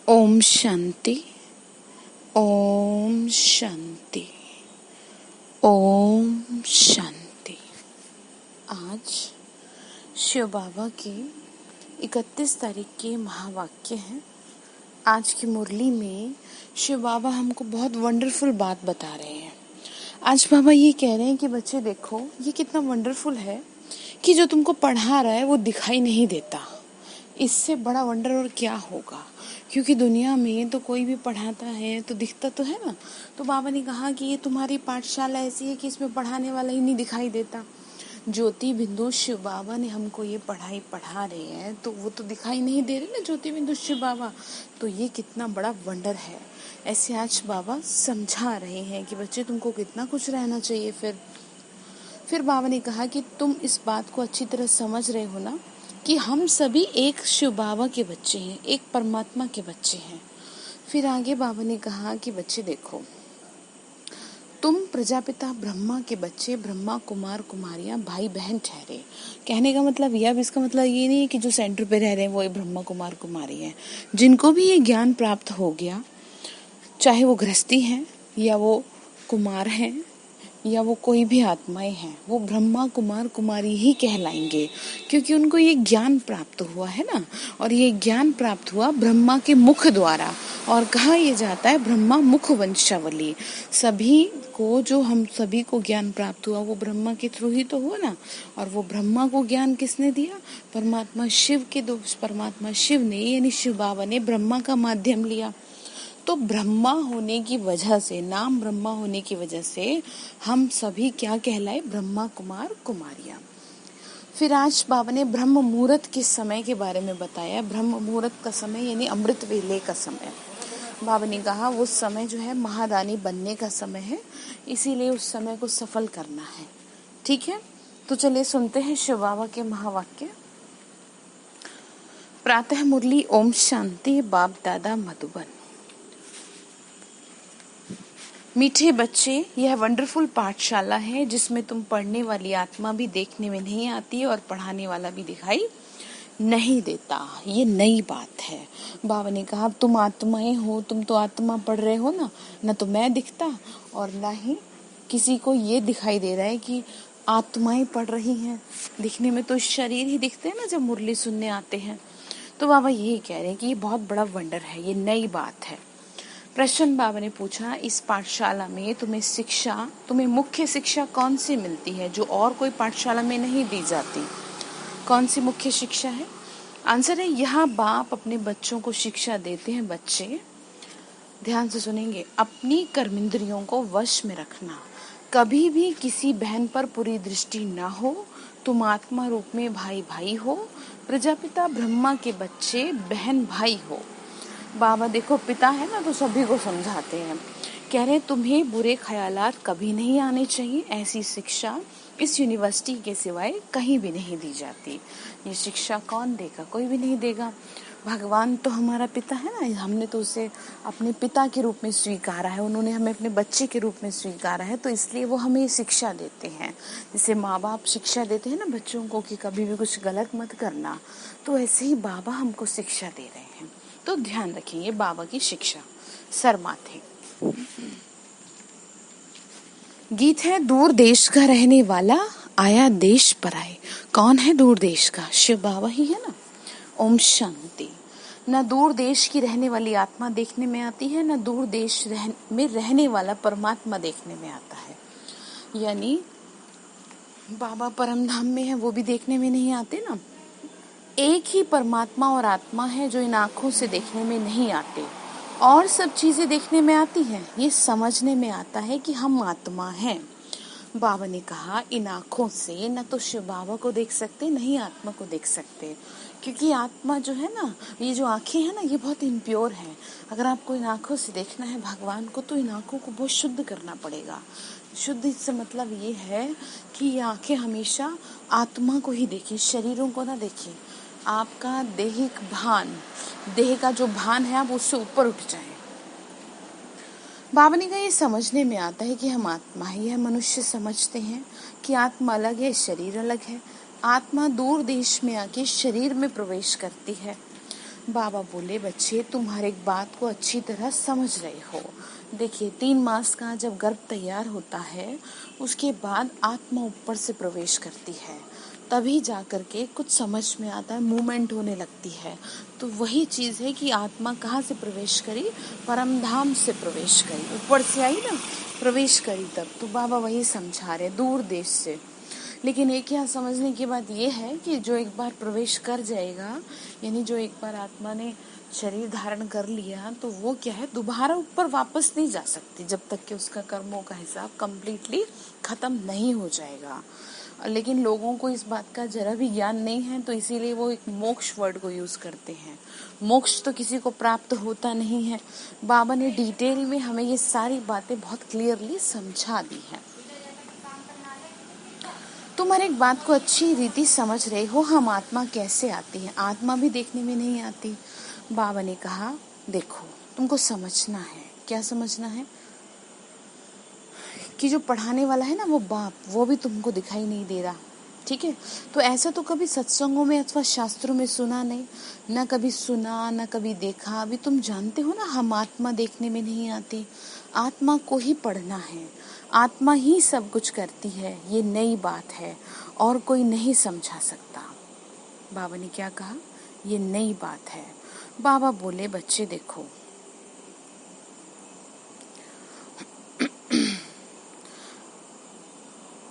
ओम शांति। ओम शांति। ओम शांति। आज शिव बाबा के 31 तारीख के महावाक्य हैं। आज की मुरली में शिव बाबा हमको बहुत वंडरफुल बात बता रहे हैं। आज बाबा ये कह रहे हैं कि बच्चे देखो, ये कितना वंडरफुल है कि जो तुमको पढ़ा रहा है वो दिखाई नहीं देता। इससे बड़ा वंडर और क्या होगा, क्योंकि दुनिया में तो कोई भी पढ़ाता है तो दिखता तो है ना। तो बाबा ने कहा कि ये तुम्हारी पाठशाला ऐसी है कि इसमें पढ़ाने वाला ही नहीं दिखाई देता। ज्योति बिंदु शिव बाबा ने हमको ये पढ़ाई पढ़ा रहे हैं तो वो तो दिखाई नहीं दे रहे ना, ज्योति बिंदु शिव बाबा। तो ये कितना बड़ा वंडर है। ऐसे आज बाबा समझा रहे हैं कि बच्चे तुमको कितना कुछ रहना चाहिए। फिर बाबा ने कहा कि तुम इस बात को अच्छी तरह समझ रहे हो ना कि हम सभी एक शिव बाबा के बच्चे हैं, एक परमात्मा के बच्चे हैं। फिर आगे बाबा ने कहा कि बच्चे देखो, तुम प्रजापिता ब्रह्मा के बच्चे, ब्रह्मा कुमार कुमारियां भाई बहन ठहरे। कहने का मतलब यह, अब इसका मतलब ये नहीं है कि जो सेंटर पे रह रहे हैं वो ब्रह्मा कुमार कुमारी हैं। जिनको भी ये ज्ञान प्राप्त हो गया, चाहे वो गृहस्थी हैं या वो कुमार हैं या वो कोई भी आत्माएं हैं, वो ब्रह्मा कुमार कुमारी ही कहलाएंगे, क्योंकि उनको ये ज्ञान प्राप्त हुआ है ना। और ये ज्ञान प्राप्त हुआ ब्रह्मा के मुख द्वारा, और कहा यह जाता है ब्रह्मा मुख वंशावली। सभी को, जो हम सभी को ज्ञान प्राप्त हुआ वो ब्रह्मा के थ्रू ही तो हुआ ना। और वो ब्रह्मा को ज्ञान किसने दिया? परमात्मा शिव के दो, परमात्मा शिव ने यानी शिव बाबा ने ब्रह्मा का माध्यम लिया। तो ब्रह्मा होने की वजह से, नाम ब्रह्मा होने की वजह से हम सभी क्या कहलाए? ब्रह्मा कुमार कुमारियां। फिर आज बाबा ने ब्रह्म मुहूर्त के समय के बारे में बताया। ब्रह्म मुहूर्त का समय यानी अमृत वेले का समय। बाबा ने कहा वो समय जो है महादानी बनने का समय है, इसीलिए उस समय को सफल करना है। ठीक है, तो चलिए सुनते हैं शिव बाबा के महावाक्य। प्रातः मुरली ओम शांति, बाप दादा मधुबन। मीठे बच्चे, यह वंडरफुल पाठशाला है जिसमें तुम पढ़ने वाली आत्मा भी देखने में नहीं आती और पढ़ाने वाला भी दिखाई नहीं देता। ये नई बात है। बाबा ने कहा तुम आत्माएं हो, तुम तो आत्मा पढ़ रहे हो ना, न तो मैं दिखता और ना ही किसी को ये दिखाई दे रहा है कि आत्माएं पढ़ रही हैं। दिखने में तो शरीर ही दिखते हैं ना जब मुरली सुनने आते हैं। तो बाबा यही कह रहे हैं कि ये बहुत बड़ा वंडर है, ये नई बात है। प्रश्न बाबा ने पूछा, इस पाठशाला में तुम्हें मुख्य शिक्षा कौन सी मिलती है जो और कोई पाठशाला में नहीं दी जाती? कौन सी मुख्य शिक्षा है? आंसर है, यहाँ बाप अपने बच्चों को शिक्षा देते हैं। बच्चे ध्यान से सुनेंगे, अपनी कर्मेंद्रियों को वश में रखना, कभी भी किसी बहन पर पूरी दृष्टि ना हो, तुम आत्मा रूप में भाई भाई हो, प्रजापिता ब्रह्मा के बच्चे बहन भाई हो। बाबा देखो पिता है ना, तो सभी को समझाते हैं। कह रहे तुम्हें बुरे ख्यालात कभी नहीं आने चाहिए। ऐसी शिक्षा इस यूनिवर्सिटी के सिवाय कहीं भी नहीं दी जाती। ये शिक्षा कौन देगा? कोई भी नहीं देगा। भगवान तो हमारा पिता है ना, हमने तो उसे अपने पिता के रूप में स्वीकारा है, उन्होंने हमें अपने बच्चे के रूप में स्वीकारा है, तो इसलिए वो हमें शिक्षा देते हैं। जैसे माँ बाप शिक्षा देते हैं ना बच्चों को कि कभी भी कुछ गलत मत करना, तो ऐसे ही बाबा हमको शिक्षा दे रहे हैं। तो ध्यान रखिए बाबा की शिक्षा। सर माथे। गीत है, दूर देश का रहने वाला आया देश पर आए। कौन है दूर देश का? शिव बाबा ही है ना। ओम शांति। न दूर देश की रहने वाली आत्मा देखने में आती है, न दूर देश में रहने वाला परमात्मा देखने में आता है। यानी बाबा परम धाम में है, वो भी देखने में नहीं आते ना। एक ही परमात्मा और आत्मा है जो इन आँखों से देखने में नहीं आते, और सब चीजें देखने में आती हैं। ये समझने में आता है कि हम आत्मा हैं। बाबा ने कहा इन आँखों से न तो शिव बाबा को देख सकते, न ही आत्मा को देख सकते, क्योंकि आत्मा जो है ना, ये जो आँखें हैं ना, ये बहुत इम्प्योर हैं। अगर आपको इन आँखों से देखना है भगवान को, तो इन आँखों को बहुत शुद्ध करना पड़ेगा। शुद्ध से मतलब ये है कि ये आँखें हमेशा आत्मा को ही देखें, शरीरों को ना देखें। आपका देहिक भान, देह का जो भान है, आप उससे ऊपर उठ जाएं। बाबा ने कहा ये समझने में आता है कि हम आत्मा ही है। मनुष्य समझते हैं कि आत्मा अलग है, शरीर अलग है। आत्मा दूर देश में आके शरीर में प्रवेश करती है। बाबा बोले, बच्चे तुम हर एक बात को अच्छी तरह समझ रहे हो। देखिए 3 मास का जब गर्भ तैयार होता है उसके बाद आत्मा ऊपर से प्रवेश करती है, तभी जा कर के कुछ समझ में आता है, मूवमेंट होने लगती है। तो वही चीज़ है कि आत्मा कहाँ से प्रवेश करी, परम धाम से प्रवेश करी, ऊपर से आई ना, प्रवेश करी तब। तो बाबा वही समझा रहे, दूर देश से। लेकिन एक यहाँ समझने की बात यह है कि जो एक बार प्रवेश कर जाएगा, यानी जो एक बार आत्मा ने शरीर धारण कर लिया, तो वो क्या है, दोबारा ऊपर वापस नहीं जा सकती जब तक कि उसका कर्मों का हिसाब कंप्लीटली खत्म नहीं हो जाएगा। लेकिन लोगों को इस बात का जरा भी ज्ञान नहीं है, तो इसीलिए वो एक मोक्ष वर्ड को यूज करते हैं। मोक्ष तो किसी को प्राप्त होता नहीं है। बाबा ने डिटेल में हमें ये सारी बातें बहुत क्लियरली समझा दी हैं। तुम हर एक बात को अच्छी रीति समझ रहे हो। हम आत्मा कैसे आती है, आत्मा भी देखने में नहीं आती। बाबा ने कहा, देखो तुमको समझना है। क्या समझना है? कि जो पढ़ाने वाला है ना, वो बाप, वो भी तुमको दिखाई नहीं दे रहा। ठीक है, तो ऐसा तो कभी सत्संगों में अथवा शास्त्रों में सुना नहीं, ना कभी सुना, ना कभी देखा। अभी तुम जानते हो ना, हम आत्मा देखने में नहीं आती, आत्मा को ही पढ़ना है, आत्मा ही सब कुछ करती है। ये नई बात है और कोई नहीं समझा सकता। बाबा ने क्या कहा? ये नई बात है। बाबा बोले, बच्चे देखो,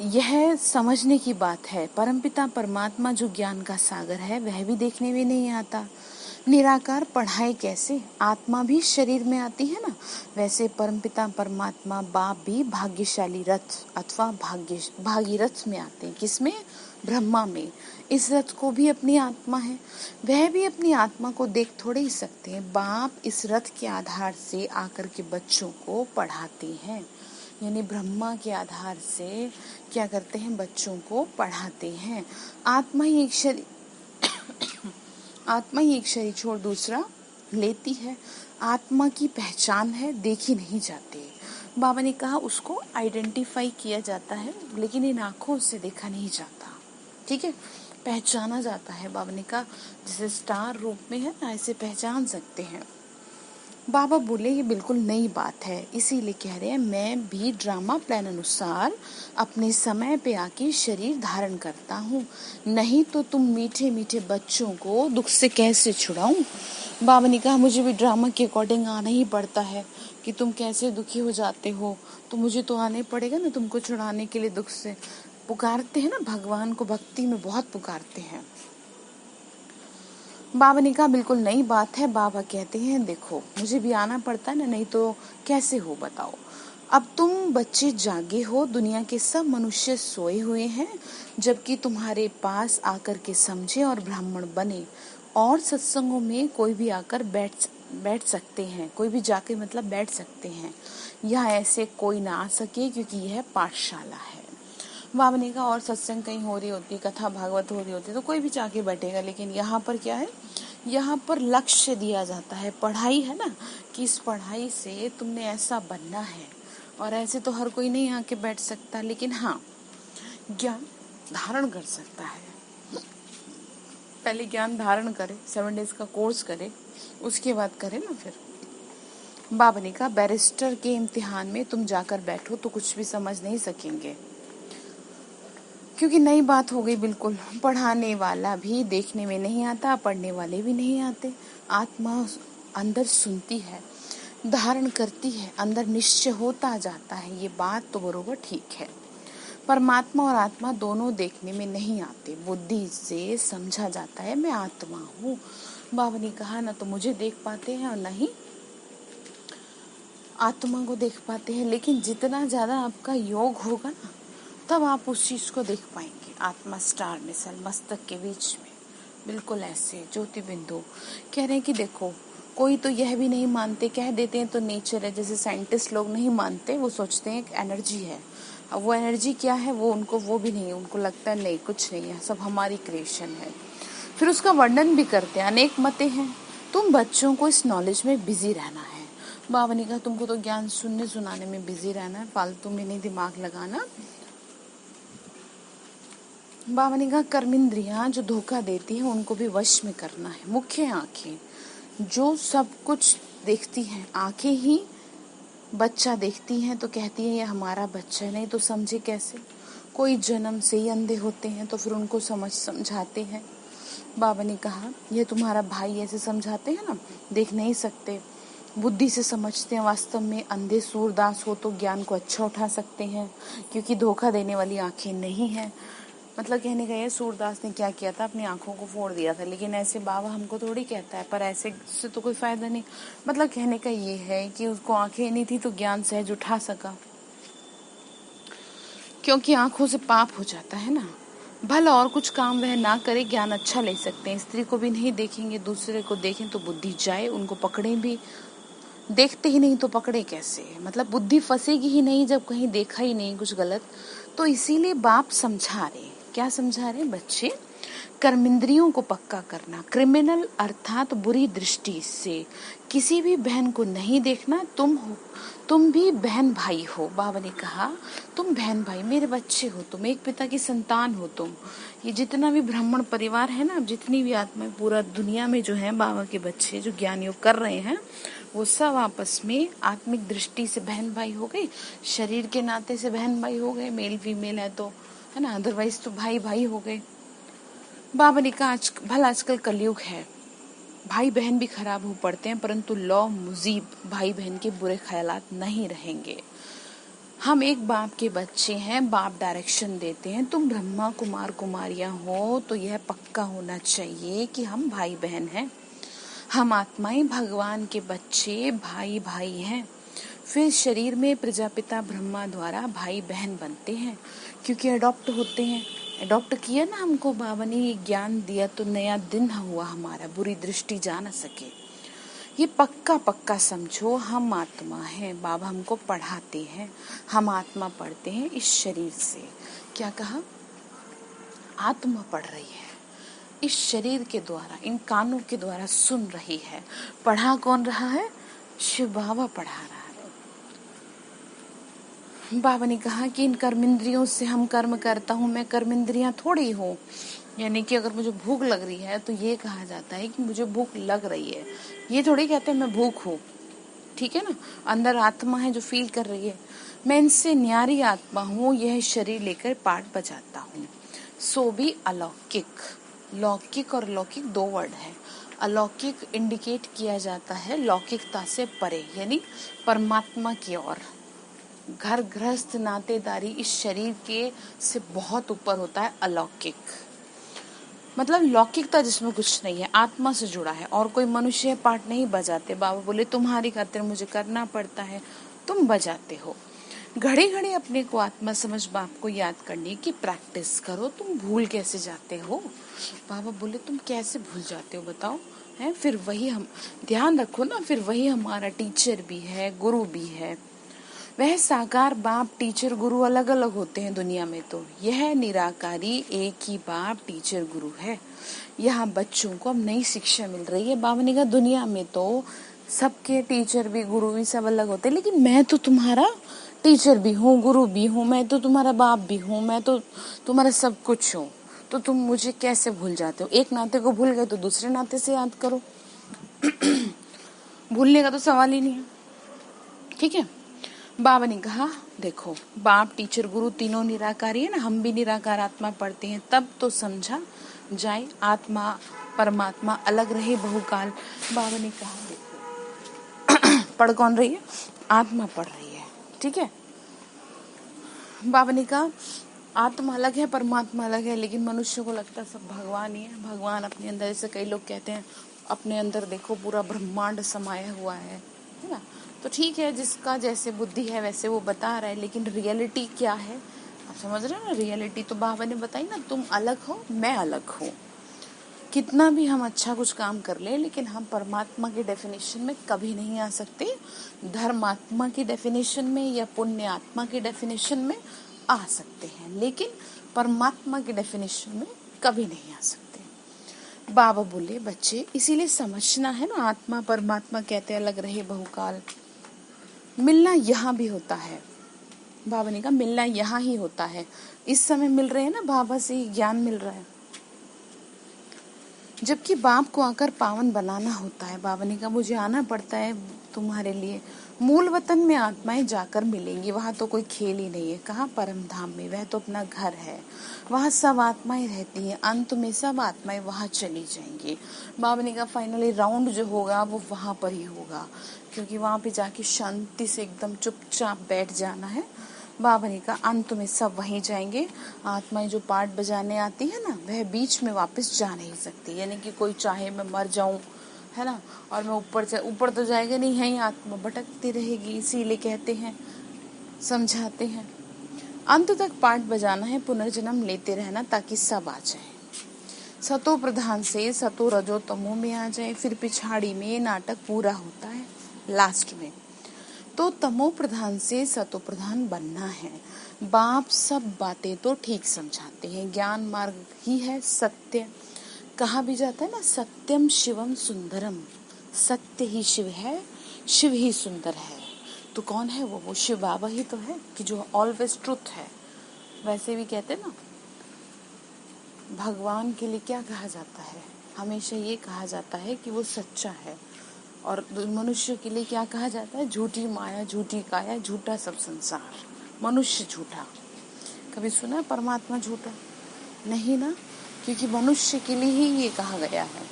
यह समझने की बात है, परमपिता परमात्मा जो ज्ञान का सागर है, वह भी देखने में नहीं आता। निराकार पढ़ाए कैसे? आत्मा भी शरीर में आती है ना, वैसे परमपिता परमात्मा बाप भी भाग्यशाली रथ अथवा भागीरथ में आते हैं। किसमें? ब्रह्मा में। इस रथ को भी अपनी आत्मा है, वह भी अपनी आत्मा को देख थोड़े ही सकते हैं। बाप इस रथ के आधार से आकर के बच्चों को पढ़ाते हैं, यानी ब्रह्मा के आधार से क्या करते हैं, बच्चों को पढ़ाते हैं। आत्मा ही एक शरीर आत्मा ही एक शरीर छोड़ दूसरा लेती है। आत्मा की पहचान है, देखी नहीं जाती। बाबा ने कहा उसको आइडेंटिफाई किया जाता है, लेकिन इन आंखों से देखा नहीं जाता। ठीक है, पहचाना जाता है। बाबा ने कहा जैसे स्टार रूप में है ना, ऐसे पहचान सकते हैं। बाबा बोले, ये बिल्कुल नई बात है, इसीलिए कह रहे हैं मैं भी ड्रामा प्लान अनुसार अपने समय पे आके शरीर धारण करता हूँ, नहीं तो तुम मीठे मीठे बच्चों को दुख से कैसे छुड़ाऊं। बाबा ने कहा मुझे भी ड्रामा के अकॉर्डिंग आना ही पड़ता है कि तुम कैसे दुखी हो जाते हो, तो मुझे तो आना ही पड़ेगा ना तुमको छुड़ाने के लिए दुख से। पुकारते हैं ना भगवान को, भक्ति में बहुत पुकारते हैं। बाबा ने कहा बिल्कुल नई बात है। बाबा कहते हैं देखो मुझे भी आना पड़ता है ना, नहीं तो कैसे हो बताओ। अब तुम बच्चे जागे हो, दुनिया के सब मनुष्य सोए हुए हैं, जबकि तुम्हारे पास आकर के समझे और ब्राह्मण बने। और सत्संगों में कोई भी आकर बैठ सकते हैं, कोई भी जाके मतलब बैठ सकते हैं। यहाँ ऐसे कोई ना आ सके क्योंकि यह पाठशाला है। बाबा ने कहा और सत्संग कहीं हो रही होती, कथा भागवत हो रही होती तो कोई भी जाके बैठेगा, लेकिन यहाँ पर क्या है, यहाँ पर लक्ष्य दिया जाता है, पढ़ाई है ना, कि इस पढ़ाई से तुमने ऐसा बनना है। और ऐसे तो हर कोई नहीं आके बैठ सकता, लेकिन हाँ ज्ञान धारण कर सकता है। पहले ज्ञान धारण करे, 7 डेज का कोर्स करे, उसके बाद करे ना फिर। बाबा ने कहा बैरिस्टर के इम्तिहान में तुम जाकर बैठो तो कुछ भी समझ नहीं सकेंगे, क्योंकि नई बात हो गई बिल्कुल। पढ़ाने वाला भी देखने में नहीं आता, पढ़ने वाले भी नहीं आते। आत्मा अंदर सुनती है, धारण करती है, अंदर निश्चय होता जाता है। ये बात तो बरोबर ठीक है। परमात्मा और आत्मा दोनों देखने में नहीं आते, बुद्धि से समझा जाता है मैं आत्मा हूँ। बाबा ने कहा ना तो मुझे देख पाते हैं और नहीं आत्मा को देख पाते हैं, लेकिन जितना ज्यादा आपका योग होगा ना, तब आप उस चीज को देख पाएंगे। आत्मा स्टार मिसल मस्तक के बीच में, बिल्कुल ऐसे ज्योति बिंदु। कह रहे हैं कि देखो कोई तो यह भी नहीं मानते, कह देते हैं तो नेचर है, जैसे साइंटिस्ट लोग नहीं मानते, वो सोचते हैं एक एनर्जी है। अब वो एनर्जी क्या है वो उनको वो भी नहीं, उनको लगता है नहीं कुछ नहीं है, सब हमारी क्रिएशन है। फिर उसका वर्णन भी करते हैं, अनेक मतें हैं। तुम बच्चों को इस नॉलेज में बिजी रहना है। बाबा ने कहा तुमको तो ज्ञान सुनने सुनाने में बिजी रहना है, फालतू में नहीं दिमाग लगाना। बाबा ने कहा कर्मेंद्रियां जो धोखा देती हैं उनको भी वश में करना है। मुख्य आंखें जो सब कुछ देखती हैं, आंखें ही बच्चा देखती हैं तो कहती है ये हमारा बच्चा है, नहीं तो समझे कैसे। कोई जन्म से ही अंधे होते हैं तो फिर उनको समझाते हैं। बाबा ने कहा ये तुम्हारा भाई, ऐसे समझाते हैं ना, देख नहीं सकते, बुद्धि से समझते हैं। वास्तव में अंधे सूरदास हो तो ज्ञान को अच्छा उठा सकते हैं, क्योंकि धोखा देने वाली आंखें नहीं है। मतलब कहने का ये, सूरदास ने क्या किया था, अपनी आंखों को फोड़ दिया था, लेकिन ऐसे बाबा हमको थोड़ी कहता है, पर ऐसे से तो कोई फायदा नहीं। मतलब कहने का ये है कि उसको आंखें नहीं थी तो ज्ञान सहज उठा सका, क्योंकि आंखों से पाप हो जाता है ना। भला और कुछ काम वह ना करे, ज्ञान अच्छा ले सकते हैं। स्त्री को भी नहीं देखेंगे, दूसरे को देखें तो बुद्धि जाए, उनको पकड़ें भी, देखते ही नहीं तो पकड़े कैसे। मतलब बुद्धि फंसेगी ही नहीं जब कहीं देखा ही नहीं कुछ गलत। तो इसीलिए बाप समझा रहे, क्या समझा रहे बच्चे, कर्मेंद्रियों को पक्का करना, क्रिमिनल अर्थात बुरी दृष्टि से किसी भी बहन को नहीं देखना। तुम भी बहन भाई हो। बाबा ने कहा तुम बहन भाई, मेरे बच्चे हो, तुम एक पिता की संतान हो। तुम ये जितना भी ब्राह्मण परिवार है ना, जितनी भी आत्मा पूरा दुनिया में जो है बाबा के बच्चे जो ज्ञान योग कर रहे हैं, वो सब आपस में आत्मिक दृष्टि से बहन भाई हो गए, शरीर के नाते से बहन भाई हो गए, मेल फीमेल है तो, है ना, अदरवाइज तो भाई भाई हो गए। बाबा ने कहा भला आजकल कलयुग है, भाई बहन भी खराब हो पड़ते हैं, परंतु लौ मुजीब भाई बहन के बुरे ख्यालात नहीं रहेंगे। हम एक बाप के बच्चे हैं, बाप डायरेक्शन देते हैं। तुम ब्रह्मा कुमार कुमारियां हो तो यह पक्का होना चाहिए कि हम भाई बहन हैं। हम आत्माएं भगवान के बच्चे भाई भाई हैं। फिर शरीर में प्रजापिता ब्रह्मा द्वारा भाई बहन बनते हैं, क्योंकि अडॉप्ट होते हैं। अडॉप्ट किया ना हमको बाबा ने, ये ज्ञान दिया तो नया दिन हुआ हमारा, बुरी दृष्टि जा न सके। ये पक्का पक्का समझो, हम आत्मा हैं। बाबा हमको पढ़ाते हैं, हम आत्मा पढ़ते हैं इस शरीर से। क्या कहा, आत्मा पढ़ रही है इस शरीर के द्वारा, इन कानों के द्वारा सुन रही है। पढ़ा कौन रहा है, शिव बाबा पढ़ा रहा है। बाबा ने कहा कि इन कर्मेंद्रियों से हम कर्म करता हूँ, मैं कर्मेंद्रियां थोड़ी हूँ। यानी कि अगर मुझे भूख लग रही है तो ये कहा जाता है कि मुझे भूख लग रही है, ये थोड़ी कहते हैं मैं भूख हूँ। ठीक है ना, अंदर आत्मा है जो फील कर रही है। मैं इनसे न्यारी आत्मा हूँ, यह शरीर लेकर पाठ बजाता हूँ। सो भी अलौकिक, लौकिक और लौकिक दो वर्ड है। अलौकिक इंडिकेट किया जाता है लौकिकता से परे, यानी परमात्मा की ओर। घर गृहस्थ नातेदारी इस शरीर के से बहुत ऊपर होता है अलौकिक। मतलब लौकिकता जिसमें कुछ नहीं है, आत्मा से जुड़ा है। और कोई मनुष्य पाठ नहीं बजाते। बाबा बोले तुम्हारी खातिर मुझे करना पड़ता है, तुम बजाते हो। घड़ी घड़ी अपने को आत्मा समझ बाप को याद करने की प्रैक्टिस करो। तुम भूल कैसे जाते हो, बाबा बोले तुम कैसे भूल जाते हो बताओ, है। फिर वही हम ध्यान रखो ना, फिर वही हमारा टीचर भी है, गुरु भी है। वह साकार बाप टीचर गुरु अलग अलग होते हैं दुनिया में, तो यह निराकारी एक ही बाप टीचर गुरु है। यहाँ बच्चों को अब नई शिक्षा मिल रही है। बाबा ने कहा दुनिया में तो सबके टीचर भी गुरु भी सब अलग होते हैं, लेकिन मैं तो तुम्हारा टीचर भी हूँ, गुरु भी हूँ, मैं तो तुम्हारा बाप भी हूँ, मैं तो तुम्हारा सब कुछ हूँ। तो तुम मुझे कैसे भूल जाते हो। एक नाते को भूल गए तो दूसरे नाते से याद करो। भूलने का तो सवाल ही नहीं है। ठीक है, बाबा ने कहा देखो बाप टीचर गुरु तीनों निराकारी है ना, हम भी निराकार आत्मा पढ़ते हैं, तब तो समझा जाए आत्मा परमात्मा अलग रहे बहुकाल। बाबा ने कहा देखो पढ़ कौन रही है, आत्मा पढ़ रही है। ठीक है, बाबा ने कहा आत्मा अलग है परमात्मा अलग है, लेकिन मनुष्य को लगता है सब भगवान ही है। भगवान अपने अंदर, जैसे कई लोग कहते हैं अपने अंदर देखो पूरा ब्रह्मांड समाया हुआ है ना। तो ठीक है, जिसका जैसे बुद्धि है वैसे वो बता रहा है, लेकिन रियलिटी क्या है आप समझ रहे हो ना। रियलिटी तो बाबा ने बताई ना, तुम अलग हो मैं अलग हूँ। कितना भी हम अच्छा कुछ काम कर ले, लेकिन हम परमात्मा के डेफिनेशन में कभी नहीं आ सकते। धर्मात्मा की डेफिनेशन में या पुण्य आत्मा की डेफिनेशन में आ सकते हैं, लेकिन परमात्मा की डेफिनेशन में कभी नहीं आ सकते। बाबा बोले बच्चे इसीलिए समझना है ना, आत्मा परमात्मा कहते अलग रहे बहुकाल। मिलना यहाँ भी होता है, बाबा ने कहा मिलना यहाँ ही होता है, इस समय मिल रहे हैं ना, बाबा से ही ज्ञान मिल रहा है, जबकि बाप को आकर पावन बनाना होता है। बाबा ने कहा मुझे आना पड़ता है तुम्हारे लिए, मूल वतन में आत्माएं जाकर मिलेंगी, वहाँ तो कोई खेल ही नहीं है। कहाँ? परम धाम में, वह तो अपना घर है, वहाँ सब आत्माएं रहती हैं, अंत में सब आत्माएं वहाँ चली जाएंगी। बाबा ने कहा फाइनली राउंड जो होगा वो वहाँ पर ही होगा, क्योंकि वहाँ पे जाके शांति से एकदम चुपचाप बैठ जाना है। बाबा ने कहा अंत में सब वहीं जाएंगे, आत्माएं जो पाठ बजाने आती है ना, वह बीच में वापस जा नहीं सकती, यानी कि कोई चाहे मैं मर जाऊं, है ना, और मैं ऊपर तो जाएगा नहीं, है ही आत्मा भटकती रहेगी। इसीलिए कहते हैं, समझाते हैं अंत तक पाठ बजाना है, पुनर्जन्म लेते रहना ताकि सब आ जाए। सतो प्रधान से सतो रजो तमो में आ जाए, फिर पिछाड़ी में नाटक पूरा होता है लास्ट में। तो तमो प्रधान से सतो प्रधान बनना है। बाप सब बातें तो ठीक समझाते हैं, ज्ञान मार्ग ही है सत्य। कहा भी जाता है ना, सत्यम शिवम सुंदरम, सत्य ही शिव है, शिव ही सुंदर है। तो कौन है वो शिव बाबा ही तो है, कि जो ऑलवेज ट्रुथ है। वैसे भी कहते ना, भगवान के लिए क्या कहा जाता है, हमेशा ये कहा जाता है कि वो सच्चा है, और मनुष्य के लिए क्या कहा जाता है, झूठी माया, झूठी काया, झूठा सब संसार, मनुष्य झूठा। कभी सुना है परमात्मा झूठा? नहीं ना, क्योंकि मनुष्य के लिए ही ये कहा गया है।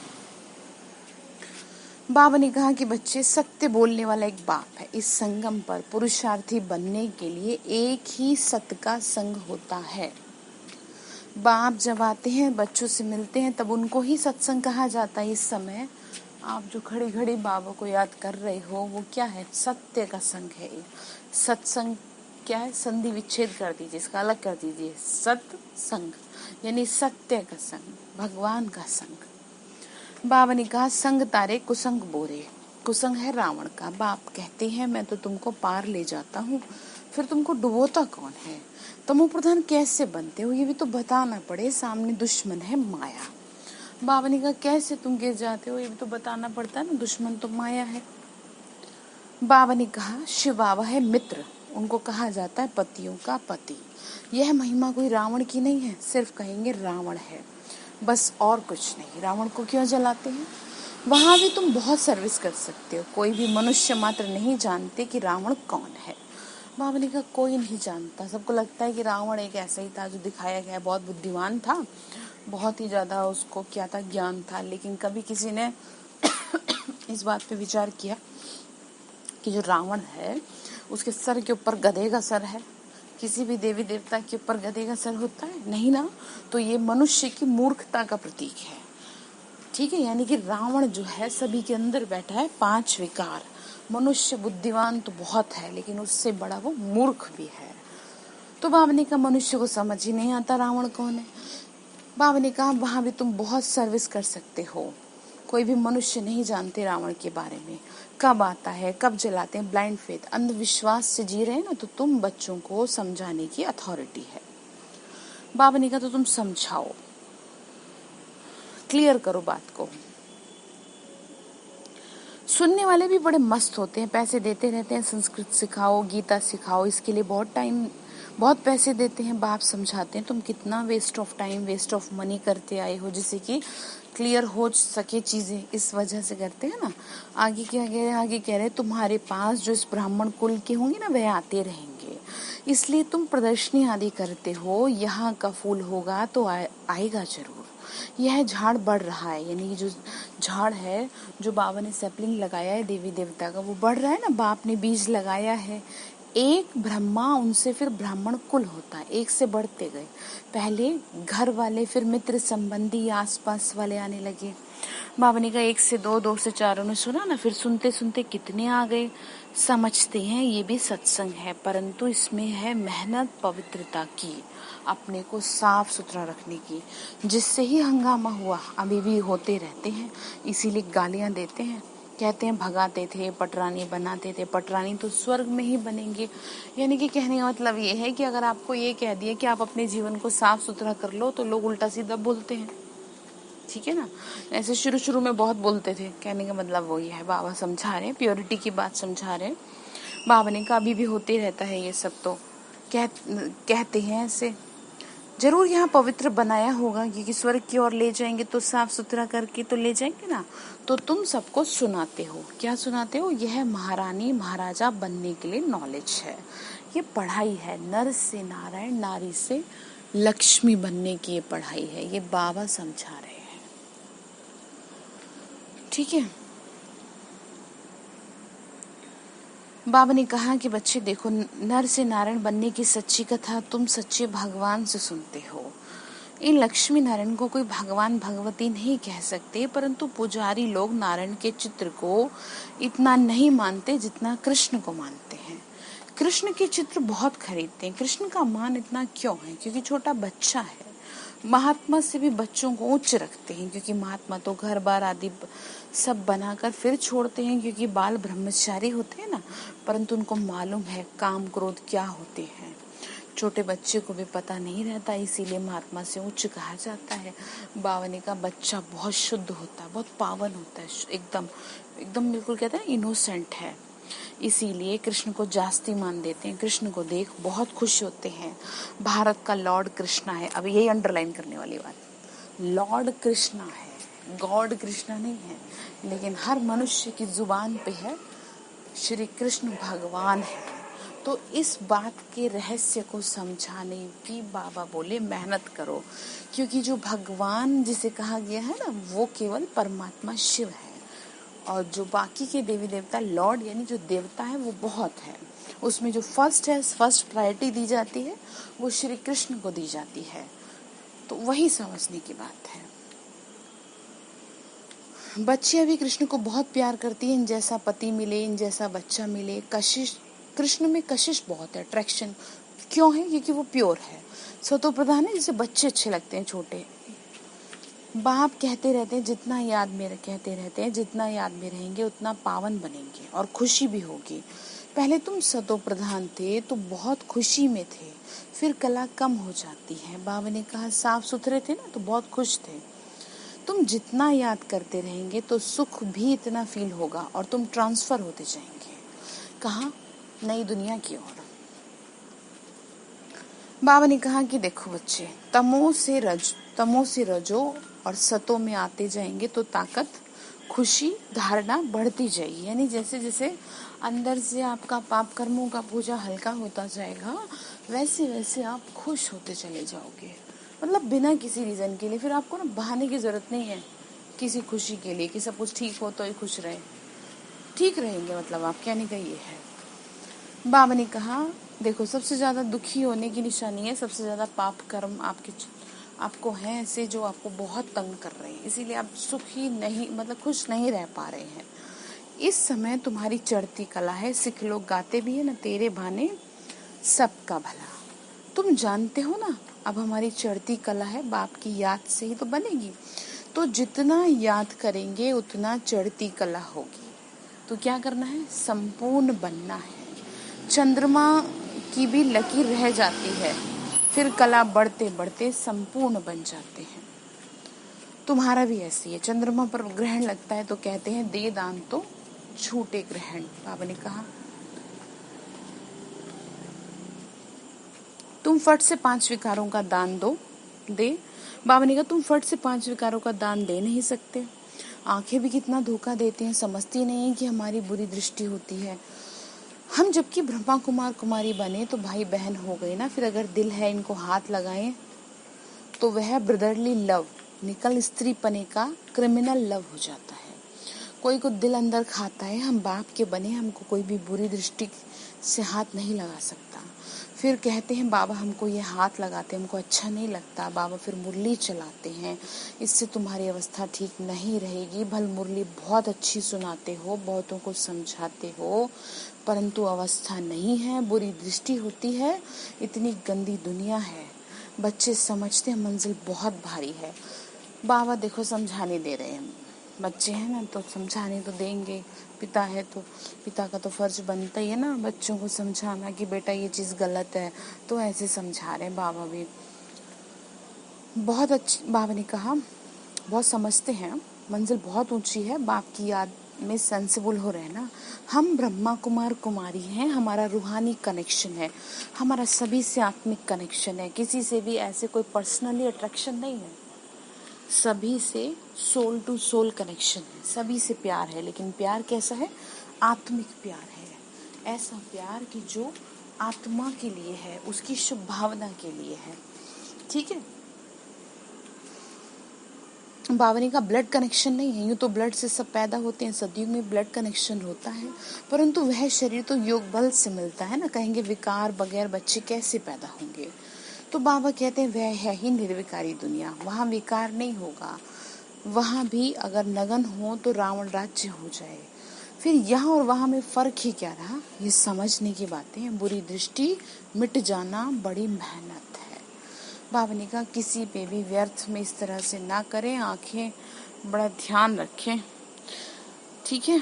बाबा ने कहा कि बच्चे, सत्य बोलने वाला एक बाप है, इस संगम पर पुरुषार्थी बनने के लिए एक ही सत्य का संग होता है। बाप जब आते हैं, बच्चों से मिलते हैं, तब उनको ही सत्संग कहा जाता है। इस समय आप जो खड़ी खड़ी बाबा को याद कर रहे हो, वो क्या है, सत्य का संग है। सत्संग क्या है, संधि विच्छेद कर दीजिए, इसका अलग कर दीजिए, सत्संग यानी सत्य का संग, भगवान का संग। बाबा ने कहा संग तारे कुसंग बोरे, कुसंग है रावण का। बाप कहते हैं मैं तो तुमको पार ले जाता हूँ, फिर तुमको डुबोता कौन है, तमो प्रधान कैसे बनते हो, ये भी तो बताना पड़े, सामने दुश्मन है माया। बाबा ने कहा कैसे तुम गिर जाते हो, ये भी तो बताना पड़ता है ना, दुश्मन तो माया है। बाबा ने कहा शिव बाबा है मित्र, उनको कहा जाता है पतियों का पति। यह महिमा कोई रावण की नहीं है, सिर्फ कहेंगे रावण है, बस और कुछ नहीं। रावण को क्यों जलाते हैं? वहां भी तुम बहुत सर्विस कर सकते हो, कोई भी मनुष्य मात्र नहीं जानते कि रावण कौन है। बाबा ने कहा कोई नहीं जानता, सबको लगता है कि रावण एक ऐसा ही था जो दिखाया गया, बहुत बुद्धिमान था, बहुत ही ज्यादा उसको क्या था, ज्ञान था। लेकिन कभी किसी ने इस बात पे विचार किया कि जो रावण है उसके सर के ऊपर गधे का सर है? किसी भी देवी देवता के ऊपर गधे का सर होता है? नहीं ना। तो ये मनुष्य की मूर्खता का प्रतीक है, ठीक है। यानी कि रावण जो है सभी के अंदर बैठा है, 5 विकार। मनुष्य बुद्धिमान तो बहुत है, लेकिन उससे बड़ा वो मूर्ख भी है। तो बाबा ने कहा मनुष्य को समझ ही नहीं आता रावण कौन है। बाबा ने कहा वहां भी तुम बहुत सर्विस कर सकते हो, कोई भी मनुष्य नहीं जानते रावण के बारे में, कब आता है, कब जलाते हैं। ब्लाइंड फेथ, अंधविश्वास से जी रहे हैं ना, तो तुम बच्चों को समझाने की अथॉरिटी है। बाबा ने कहा तो तुम समझाओ, क्लियर करो बात को। सुनने वाले भी बड़े मस्त होते हैं, पैसे देते रहते हैं, संस्कृत सिखाओ, गीता सिखाओ, इसके लिए बहुत पैसे देते हैं। बाप समझाते हैं तुम कितना waste of time, waste of money करते आए हो, जिससे कि क्लियर हो सके चीजें, इस वजह से करते हैं ना। आगे कह रहे तुम्हारे पास जो इस ब्राह्मण कुल के होंगे ना, वह आते रहेंगे, इसलिए तुम प्रदर्शनी आदि करते हो। यहाँ का फूल होगा तो आएगा जरूर। यह झाड़ बढ़ रहा है, यानी जो झाड़ है, जो बाबा ने सैपलिंग लगाया है देवी देवता का, वो बढ़ रहा है ना, बाप ने बीज लगाया है। एक ब्रह्मा, उनसे फिर ब्राह्मण कुल होता है, एक से बढ़ते गए, पहले घर वाले, फिर मित्र संबंधी, आसपास वाले आने लगे। बाबा ने कहा 1 से 2, 2 से 4, उन्होंने सुना ना, फिर सुनते सुनते कितने आ गए। समझते हैं ये भी सत्संग है, परंतु इसमें है मेहनत पवित्रता की, अपने को साफ सुथरा रखने की, जिससे ही हंगामा हुआ, अभी भी होते रहते हैं। इसीलिए गालियां देते हैं, कहते हैं भगाते थे, पटरानी बनाते थे, पटरानी तो स्वर्ग में ही बनेंगे। यानी कि कहने का मतलब ये है कि अगर आपको ये कह दिया कि आप अपने जीवन को साफ सुथरा कर लो, तो लोग उल्टा सीधा बोलते हैं, ठीक है ना। ऐसे शुरू में बहुत बोलते थे, कहने का मतलब वही है। बाबा समझा रहे हैं, प्योरिटी की बात समझा रहे हैं। बाबा ने कहा अभी भी होते रहता है ये सब, तो कहते हैं ऐसे। जरूर यहाँ पवित्र बनाया होगा, क्योंकि स्वर्ग की ओर ले जाएंगे तो साफ सुथरा करके तो ले जाएंगे ना। तो तुम सबको सुनाते हो, क्या सुनाते हो? यह महारानी महाराजा बनने के लिए नॉलेज है, ये पढ़ाई है। नर से नारायण, नारी से लक्ष्मी बनने की ये पढ़ाई है, ये बाबा समझा रहे हैं। ठीक है। बाबा ने कहा कि बच्चे देखो, नर से नारायण बनने की सच्ची कथा तुम सच्चे भगवान से सुनते हो। इन लक्ष्मी नारायण को कोई भगवान भगवती नहीं कह सकते, परंतु पुजारी लोग नारायण के चित्र को इतना नहीं मानते जितना कृष्ण को मानते हैं। कृष्ण के चित्र बहुत खरीदते हैं। कृष्ण का मान इतना क्यों है? क्योंकि छोटा बच्चा है। महात्मा से भी बच्चों को उच्च रखते हैं, क्योंकि महात्मा तो घर बार आदि सब बनाकर फिर छोड़ते हैं, क्योंकि बाल ब्रह्मचारी होते हैं ना। परंतु उनको मालूम है काम क्रोध क्या होते हैं। छोटे बच्चे को भी पता नहीं रहता, इसीलिए महात्मा से उच्च कहा जाता है। बावने का बच्चा बहुत शुद्ध होता है, बहुत पावन होता है, एकदम एकदम बिल्कुल कहते हैं इनोसेंट है। इसीलिए कृष्ण को जास्ती मान देते हैं। कृष्ण को देख बहुत खुश होते हैं। भारत का लॉर्ड कृष्णा है। अब यही अंडरलाइन करने वाली बात, लॉर्ड कृष्णा है, गॉड कृष्णा नहीं है। लेकिन हर मनुष्य की जुबान पे है श्री कृष्ण भगवान है। तो इस बात के रहस्य को समझाने की बाबा बोले मेहनत करो, क्योंकि जो भगवान जिसे कहा गया है ना, वो केवल परमात्मा शिव है। और जो बाकी के देवी देवता, लॉर्ड यानी जो देवता है, वो बहुत है। उसमें जो फर्स्ट है, फर्स्ट प्रायोरिटी दी जाती है, वो श्री कृष्ण को दी जाती है। तो वही समझने की बात है। बच्चियां भी कृष्ण को बहुत प्यार करती हैं। इन जैसा पति मिले, इन जैसा बच्चा मिले। कशिश, कृष्ण में कशिश बहुत है, अट्रैक्शन। क्यों है? क्योंकि वो प्योर है, सतो प्रधान है, जिसे बच्चे अच्छे लगते हैं छोटे। बाप कहते रहते हैं जितना याद में कहते रहते हैं जितना याद में रहेंगे उतना पावन बनेंगे और खुशी भी होगी। पहले तुम सतो प्रधान थे तो बहुत खुशी में थे, फिर कला कम हो जाती है। बाबा ने कहा साफ सुथरे थे ना तो बहुत खुश थे। तुम जितना याद करते रहेंगे तो सुख भी इतना फील होगा और तुम ट्रांसफर होते जाएंगे। कहाँ? नई दुनिया की ओर। बाबा ने कहा कि देखो बच्चे, तमो से रजो और सतो में आते जाएंगे तो ताकत, खुशी, धारणा बढ़ती जाएगी। यानी जैसे जैसे अंदर से आपका पाप कर्मों का बोझा हल्का होता जाएगा, वैसे वैसे आप खुश होते चले जाओगे। मतलब बिना किसी रीजन के लिए। फिर आपको ना बहाने की जरूरत नहीं है किसी खुशी के लिए कि सब कुछ ठीक हो तो ही खुश रहे। ठीक रहेंगे, मतलब आप कहने का ये है। बाबा ने कहा देखो, सबसे ज्यादा दुखी होने की निशानी है, सबसे ज्यादा पाप कर्म आपको हैं ऐसे जो आपको बहुत तंग कर रहे हैं, इसीलिए आप सुखी नहीं, मतलब खुश नहीं रह पा रहे हैं। इस समय तुम्हारी चढ़ती कला है। सिख लोग गाते भी है ना, तेरे भाने सबका भला। तुम जानते हो ना, अब हमारी चढ़ती कला है, बाप की याद से ही तो बनेगी। तो जितना याद करेंगे उतना चढ़ती कला होगी। तो क्या करना है? संपूर्ण बनना है। चंद्रमा की भी लकीर रह जाती है, फिर कला बढ़ते बढ़ते संपूर्ण बन जाते हैं। तुम्हारा भी ऐसी है। चंद्रमा पर ग्रहण लगता है तो कहते हैं दे दान तो छूटे ग्रहण। बाबा ने कहा तुम फट से 5 विकारों का दान दे। बाबा ने कहा तुम फट से 5 विकारों का दान दे नहीं सकते। आंखें भी कितना धोखा देती हैं, समझती नहीं है कि हमारी बुरी दृष्टि होती है। हम जबकि ब्रह्मा कुमार कुमारी बने तो भाई बहन हो गए ना। फिर अगर दिल है इनको हाथ लगाएं तो वह ब्रदरली लव निकल स्त्री पने का क्रिमिनल लव हो जाता है। कोई को दिल अंदर खाता है। हम बाप के बने, हमको कोई भी बुरी दृष्टि से हाथ नहीं लगा सकता। फिर कहते हैं बाबा हमको ये हाथ लगाते, हमको अच्छा नहीं लगता। बाबा फिर मुरली चलाते हैं, इससे तुम्हारी अवस्था ठीक नहीं रहेगी। भल मुरली बहुत अच्छी सुनाते हो, बहुतों को समझाते हो, परंतु अवस्था नहीं है, बुरी दृष्टि होती है, इतनी गंदी दुनिया है। बच्चे समझते हैं मंजिल बहुत भारी है। बाबा देखो समझाने दे रहे हैं, बच्चे हैं ना तो समझाने तो देंगे। पिता है तो पिता का तो फर्ज बनता ही है ना बच्चों को समझाना कि बेटा ये चीज़ गलत है। तो ऐसे समझा रहे हैं बाबा भी। बहुत अच्छी, बाबा ने कहा बहुत समझते हैं, मंजिल बहुत ऊंची है, बाप की याद में सेंसिबल हो रहे हैं ना, हम ब्रह्मा कुमार कुमारी हैं, हमारा रूहानी कनेक्शन है, हमारा सभी से आत्मिक कनेक्शन है, किसी से भी ऐसे कोई पर्सनली अट्रैक्शन नहीं है, सभी से सोल टू सोल कनेक्शन है, सभी से प्यार है। लेकिन प्यार कैसा है? आत्मिक प्यार है, ऐसा प्यार कि जो आत्मा के लिए है, उसकी शुभ भावना के लिए है। ठीक है, बावनी का ब्लड कनेक्शन नहीं है, यूँ तो ब्लड से सब पैदा होते हैं, सदियों में ब्लड कनेक्शन होता है, परंतु वह शरीर तो योग बल से मिलता है ना। कहेंगे विकार बगैर बच्चे कैसे पैदा होंगे? तो बाबा कहते हैं वह है ही निर्विकारी दुनिया, वहाँ विकार नहीं होगा, वहाँ भी अगर नगन हो तो रावण राज्य हो जाए। फिर यहाँ और वहाँ में फर्क ही क्या रहा? ये समझने की बातें हैं। बुरी दृष्टि मिट जाना बड़ी मेहनत है। बाबा ने कहा किसी पे भी व्यर्थ में इस तरह से ना करें, आंखें बड़ा ध्यान रखें। ठीक है,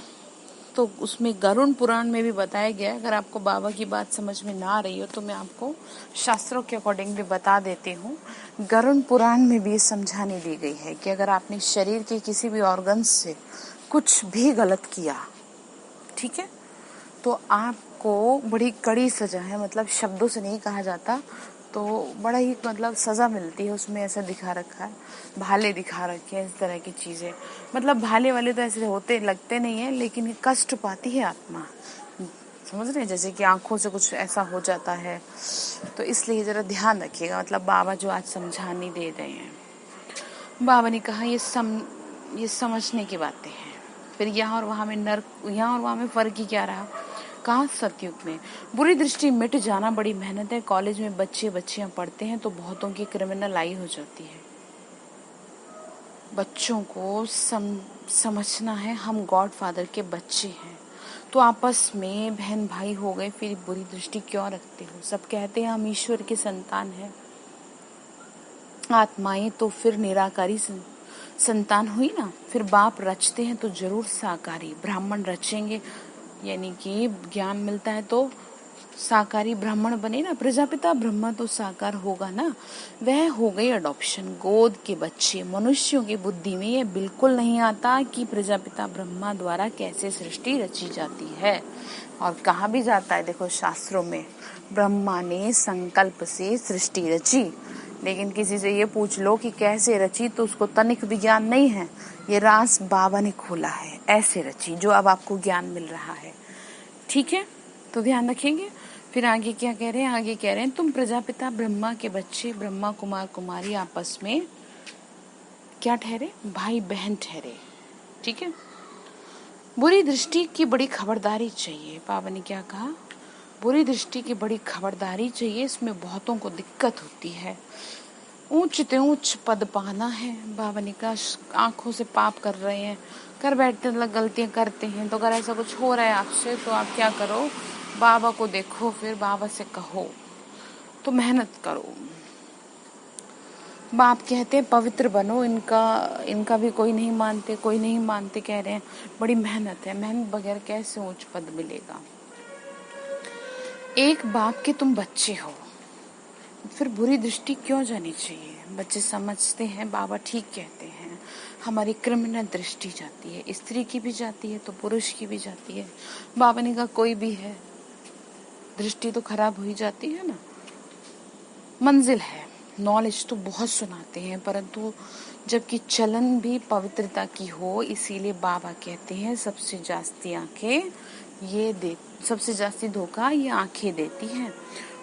तो उसमें गरुड़ पुराण में भी बताया गया है। अगर आपको बाबा की बात समझ में ना आ रही हो तो मैं आपको शास्त्रों के अकॉर्डिंग भी बता देती हूँ। गरुड़ पुराण में भी समझाने दी गई है कि अगर आपने शरीर के किसी भी ऑर्गन से कुछ भी गलत किया, ठीक है, तो आपको बड़ी कड़ी सजा है, मतलब शब्दों से नहीं कहा जाता, तो बड़ा ही मतलब सज़ा मिलती है। उसमें ऐसा दिखा रखा है, भाले दिखा रखे हैं, इस तरह की चीज़ें। मतलब भाले वाले तो ऐसे होते लगते नहीं है, लेकिन कष्ट पाती है आत्मा, समझ रहे हैं? जैसे कि आंखों से कुछ ऐसा हो जाता है, तो इसलिए ज़रा ध्यान रखिएगा। मतलब बाबा जो आज समझाने दे रहे हैं, बाबा ने कहा ये समझने की बातें हैं। फिर यहाँ और वहाँ में नर्क, यहाँ और वहाँ में फ़र्क ही क्या रहा? कहाँ सतयुग में बुरी दृष्टि मिट जाना बड़ी मेहनत है। कॉलेज में बच्चे बच्चियाँ पढ़ते हैं तो बहुतों की क्रिमिनल आई हो जाती है। बच्चों को समझना है हम गॉड फादर के बच्चे हैं, तो आपस में बहन भाई हो गए, फिर बुरी दृष्टि क्यों रखते हो? सब कहते हैं हम ईश्वर के संतान हैं, आत्माएं तो फिर निराकारी संतान हुई ना। फिर बाप रचते हैं तो जरूर साकारी ब्राह्मण रचेंगे, यानी कि ज्ञान मिलता है तो साकारी ब्राह्मण बने ना। प्रजापिता ब्रह्मा तो साकार होगा ना, वह हो गई अडॉप्शन, गोद के बच्चे। मनुष्यों की बुद्धि में यह बिल्कुल नहीं आता कि प्रजापिता ब्रह्मा द्वारा कैसे सृष्टि रची जाती है, और कहा भी जाता है, देखो शास्त्रों में, ब्रह्मा ने संकल्प से सृष्टि रची। लेकिन किसी से ये पूछ लो कि कैसे रची, तो उसको तनिक भी ज्ञान नहीं है। ये राज बाबा ने खोला है, ऐसे रची जो अब आपको ज्ञान मिल रहा है। ठीक है, तो ध्यान रखेंगे। फिर आगे क्या कह रहे हैं? आगे कह रहे हैं तुम प्रजापिता ब्रह्मा के बच्चे, ब्रह्मा कुमार कुमारी आपस में क्या ठहरे? भाई बहन ठहरे। ठीक है, बुरी दृष्टि की बड़ी खबरदारी चाहिए। बाबा ने क्या कहा? बुरी दृष्टि की बड़ी खबरदारी चाहिए, इसमें बहुतों को दिक्कत होती है। ऊंच ते ऊंच पद पाना है। बाबा ने कहा आंखों से पाप कर रहे हैं, कर बैठते मतलब गलतियां करते हैं, तो अगर ऐसा कुछ हो रहा है आपसे तो आप क्या करो? बाबा को देखो, फिर बाबा से कहो, तो मेहनत करो। बाप कहते हैं पवित्र बनो, इनका भी कोई नहीं मानते कह रहे हैं बड़ी मेहनत है। मेहनत बगैर कैसे ऊंच पद मिलेगा? एक बाप के तुम बच्चे हो, फिर बुरी दृष्टि क्यों जानी चाहिए? बच्चे समझते हैं बाबा ठीक कहते हैं, हमारी क्रिमिनल दृष्टि जाती है, स्त्री की भी जाती है तो पुरुष की भी जाती है। बाबा ने कहा कोई भी है, दृष्टि तो खराब हो ही जाती है ना। मंजिल है, नॉलेज तो बहुत सुनाते हैं, परंतु जबकि चलन भी पवित्रता की हो, इसीलिए बाबा कहते हैं सबसे जास्ती आंखें सबसे जास्ती धोखा ये आंखें देती हैं।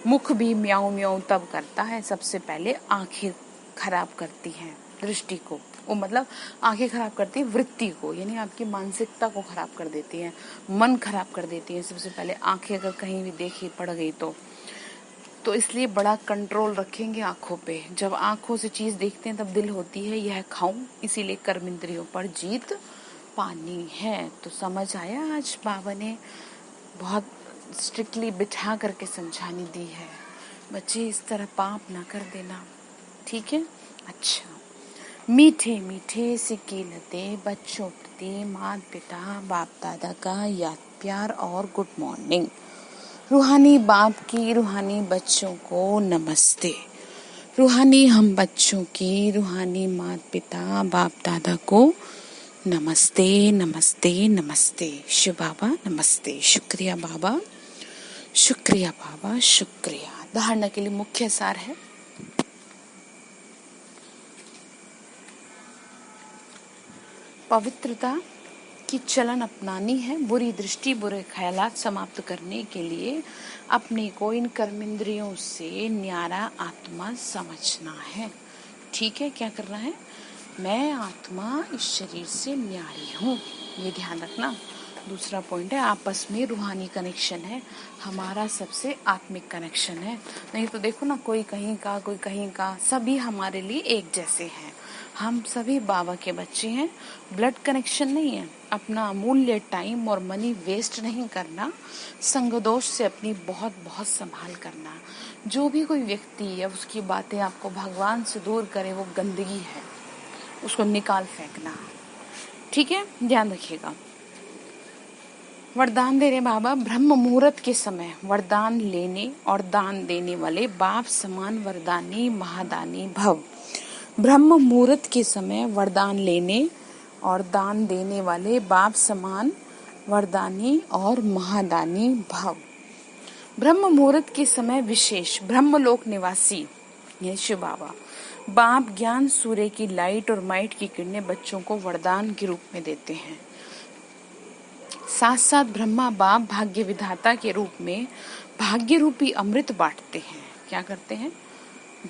मुख भी म्याऊं म्याऊं तब करता है, सबसे पहले आंखें खराब करती हैं दृष्टि को, वो मतलब आंखें खराब करती है वृत्ति को, यानी आपकी मानसिकता को खराब कर देती हैं, मन खराब कर देती है। सबसे पहले आंखें अगर कहीं भी देखी पड़ गई तो इसलिए बड़ा कंट्रोल रखेंगे आंखों पे। जब आंखों से चीज देखते हैं तब दिल होती है यह खाऊं, इसीलिए कर्म इंद्रियों पर जीत पानी है। तो समझ आया? आज बाबा ने बहुत स्ट्रिक्टली बिठा करके समझानी दी है, बच्चे इस तरह पाप ना कर देना। ठीक है, अच्छा। मीठे मीठे सिक्के लते बच्चों प्रति माता पिता बाप दादा का याद प्यार और गुड मॉर्निंग। रूहानी बाप की रूहानी बच्चों को नमस्ते। रूहानी हम बच्चों की रूहानी माता पिता बाप दादा को नमस्ते नमस्ते नमस्ते शिव बाबा, नमस्ते। शुक्रिया बाबा, शुक्रिया बाबा, शुक्रिया। धारणा के लिए मुख्य सार है, पवित्रता की चलन अपनानी है, बुरी दृष्टि बुरे ख्यालात समाप्त करने के लिए अपने को इन कर्मेंद्रियों से न्यारा आत्मा समझना है। ठीक है, क्या करना है? मैं आत्मा इस शरीर से न्यारी हूँ, ये ध्यान रखना। दूसरा पॉइंट है, आपस में रूहानी कनेक्शन है, हमारा सबसे आत्मिक कनेक्शन है। नहीं तो देखो ना, कोई कहीं का कोई कहीं का, सभी हमारे लिए एक जैसे हैं। हम सभी बाबा के बच्चे हैं, ब्लड कनेक्शन नहीं है। अपना अमूल्य टाइम और मनी वेस्ट नहीं करना, संग दोष से अपनी बहुत बहुत संभाल करना। जो भी कोई व्यक्ति या उसकी बातें आपको भगवान से दूर करे, वो गंदगी है, उसको निकाल फेंकना। ठीक है, ध्यान रखिएगा। वरदान दे रहे बाबा, ब्रह्म मुहूर्त के समय वरदान लेने और दान देने वाले बाप समान वरदानी महादानी भव। ब्रह्म मुहूर्त के समय वरदान लेने और दान देने वाले बाप समान वरदानी और महादानी भव। ब्रह्म मुहूर्त के समय विशेष ब्रह्मलोक निवासी ये शिव बाबा बाप ज्ञान सूर्य की लाइट और माइट की किरणें बच्चों को वरदान के रूप में देते हैं। साथ साथ ब्रह्मा बाप भाग्य विधाता के रूप में भाग्य रूपी अमृत बांटते हैं। क्या करते हैं?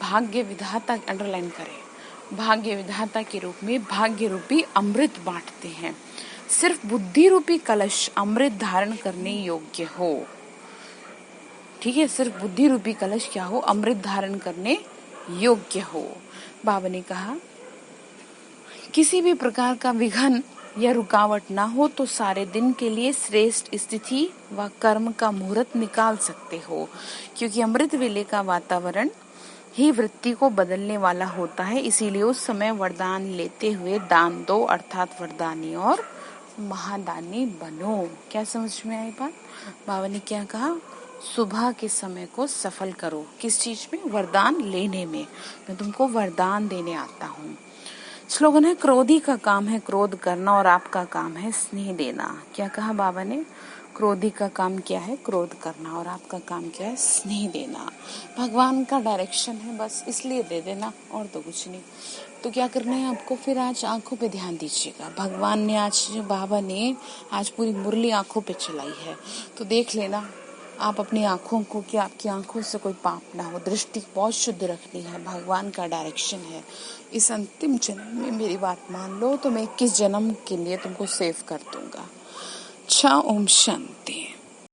भाग्य विधाता, अंडरलाइन करें, भाग्य विधाता के रूप में भाग्य रूपी अमृत बांटते हैं। सिर्फ बुद्धि रूपी कलश अमृत धारण करने योग्य हो। ठीक है, सिर्फ बुद्धि रूपी कलश क्या हो? अमृत धारण करने योग्य हो। बाबा ने कहा, किसी भी प्रकार का विघन या रुकावट ना हो तो सारे दिन के लिए श्रेष्ठ स्थिति व कर्म का मुहूर्त निकाल सकते हो, क्योंकि अमृत वेले का वातावरण ही वृत्ति को बदलने वाला होता है। इसीलिए उस समय वरदान लेते हुए दान दो, अर्थात वरदानी और महादानी बनो। क्या समझ में आई बात? बाबा ने क्या कहा? सुबह के समय को सफल करो। किस चीज में? वरदान लेने में। मैं तुमको वरदान देने आता हूँ। स्लोगन है, क्रोधी का काम है क्रोध करना और आपका काम है स्नेह देना। क्या कहा बाबा ने? क्रोधी का काम क्या है? क्रोध करना, और आपका काम क्या है? स्नेह देना। भगवान का डायरेक्शन है, बस इसलिए दे देना, और तो कुछ नहीं। तो क्या करना है आपको? फिर आज आंखों पे ध्यान दीजिएगा। भगवान ने आज, बाबा ने आज पूरी मुरली आंखों पे चलाई है, तो देख लेना आप अपनी आंखों को कि आपकी आंखों से कोई पाप ना हो। दृष्टि बहुत शुद्ध रखनी है, भगवान का डायरेक्शन है। इस अंतिम जन्म में मेरी बात मान लो तो मैं 21 जन्म के लिए तुमको सेव कर दूंगा। अच्छा, ओम शांति।